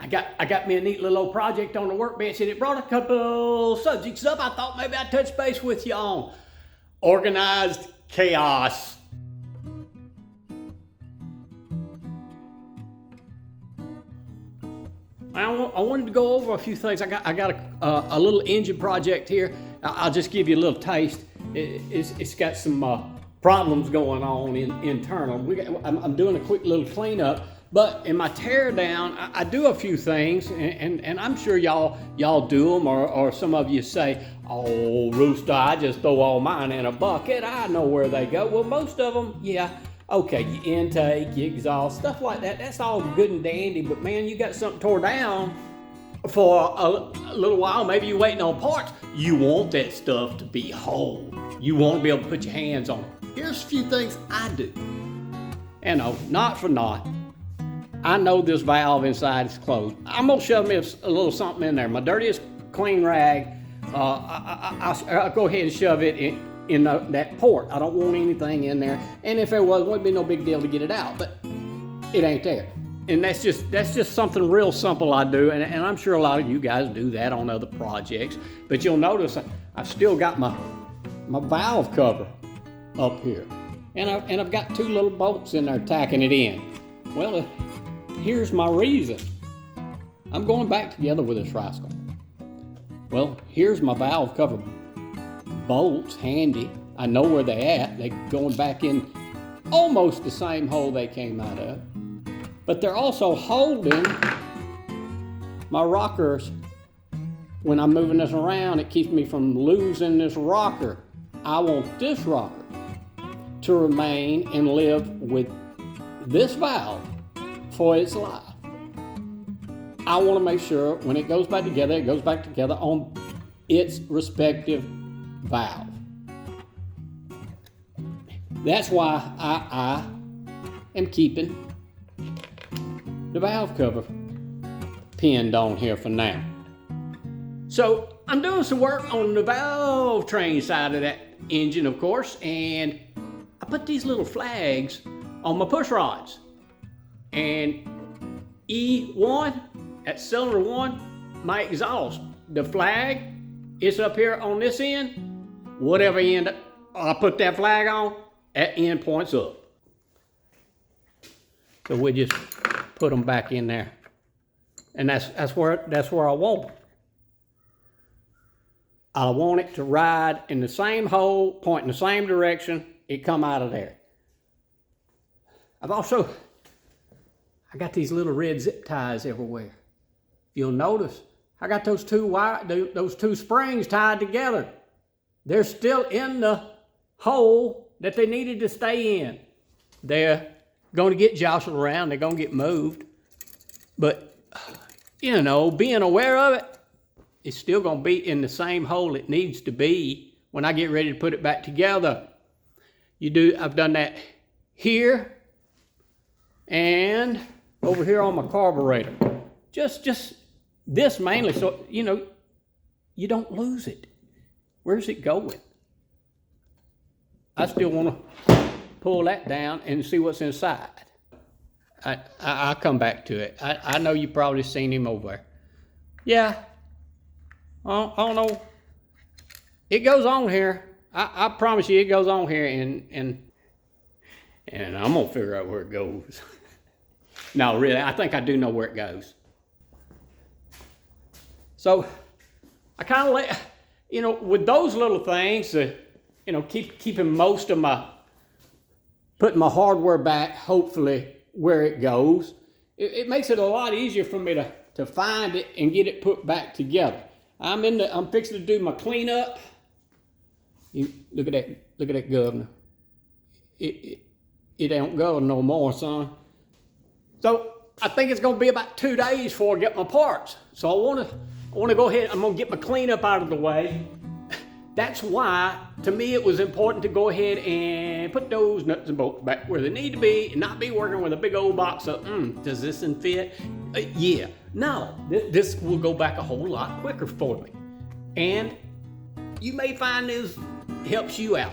I got me a neat little old project on the workbench, and it brought a couple subjects up I thought maybe I'd touch base with you on. Organized chaos. I wanted to go over a few things. I got a little engine project here. I'll just give you a little taste. It's got some problems going on internal. I'm doing a quick little cleanup. But in my teardown, I do a few things, and I'm sure y'all do them, or some of you say, "Oh, Rooster, I just throw all mine in a bucket. I know where they go." Well, most of them, yeah, okay, your intake, your exhaust, stuff like that. That's all good and dandy. But man, you got something tore down for a little while. Maybe you're waiting on parts. You want that stuff to be whole. You want to be able to put your hands on it. Here's a few things I do. And no, not for naught. I know this valve inside is closed. I'm gonna shove me a little something in there. My dirtiest clean rag, I'll go ahead and shove it in that port. I don't want anything in there. And if there was, it wouldn't be no big deal to get it out, but it ain't there. And that's just something real simple I do, and I'm sure a lot of you guys do that on other projects. But you'll notice I've still got my valve cover up here. And I've got two little bolts in there tacking it in. Well, here's my reason. I'm going back together with this rascal. Well, here's my valve cover bolts handy. I know where they're at. They're going back in almost the same hole they came out of. But they're also holding my rockers. When I'm moving this around, it keeps me from losing this rocker. I want this rocker to remain and live with this valve for its life. I want to make sure when it goes back together, it goes back together on its respective valve. That's why I am keeping the valve cover pinned on here for now. So I'm doing some work on the valve train side of that engine, of course, and I put these little flags on my push rods. And E1, at cylinder 1, my exhaust, the flag is up here on this end. Whatever end I put that flag on, that end points up. So we just put them back in there. And that's where I want them. I want it to ride in the same hole, point in the same direction, it come out of there. I got these little red zip ties everywhere. You'll notice I got those two springs tied together. They're still in the hole that they needed to stay in. They're going to get jostled around. They're going to get moved. But, you know, being aware of it, it's still going to be in the same hole it needs to be when I get ready to put it back together. I've done that here and over here on my carburetor. Just this mainly, so, you know, you don't lose it. Where's it going? I still want to pull that down and see what's inside. I'll come back to it. I know you've probably seen him over there. Yeah. I don't know. It goes on here. I promise you it goes on here, and I'm going to figure out where it goes. No, really, I think I do know where it goes. So I kind of let, you know, with those little things, you know, keeping most of putting my hardware back, hopefully, where it goes, it makes it a lot easier for me to find it and get it put back together. I'm fixing to do my cleanup. Look at that governor. It ain't going no more, son. So I think it's going to be about 2 days before I get my parts. So I want to go ahead. I'm going to get my cleanup out of the way. That's why, to me, it was important to go ahead and put those nuts and bolts back where they need to be and not be working with a big old box of, does this one fit? Yeah. No, this will go back a whole lot quicker for me. And you may find this helps you out.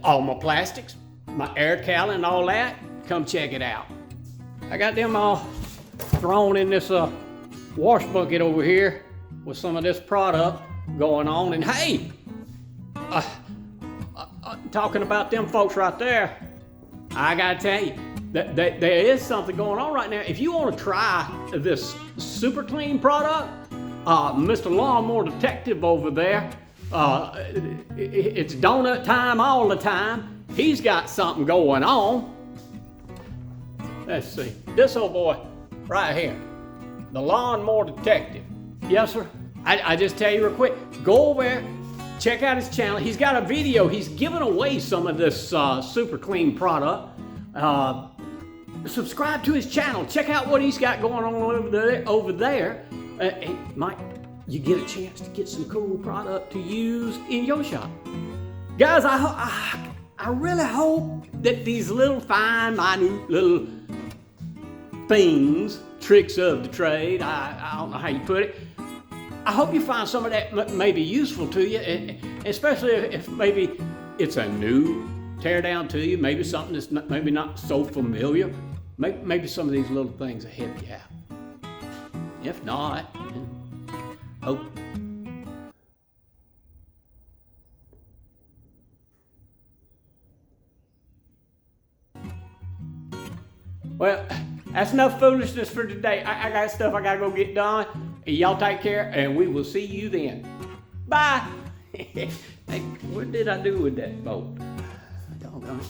All my plastics, my air cowling and all that, come check it out. I got them all thrown in this wash bucket over here with some of this product going on. And hey, talking about them folks right there, I gotta tell you that there is something going on right now. If you want to try this super clean product, Mr. Lawnmower Detective over there, it's donut time all the time. He's got something going on. Let's see, this old boy right here, the Lawnmower Detective. Yes, sir. I just tell you real quick, go over there, check out his channel. He's got a video. He's giving away some of this super clean product. Subscribe to his channel. Check out what he's got going on over there. Mike, you get a chance to get some cool product to use in your shop. Guys, I really hope that these little fine, minute little things, tricks of the trade, I don't know how you put it, I hope you find some of that may be useful to you, especially if maybe it's a new teardown to you, maybe something that's maybe not so familiar. Maybe some of these little things will help you out. If not, hope. Well, that's enough foolishness for today. I got stuff I gotta go get done. Y'all take care, and we will see you then. Bye. Hey, what did I do with that boat? Doggone it.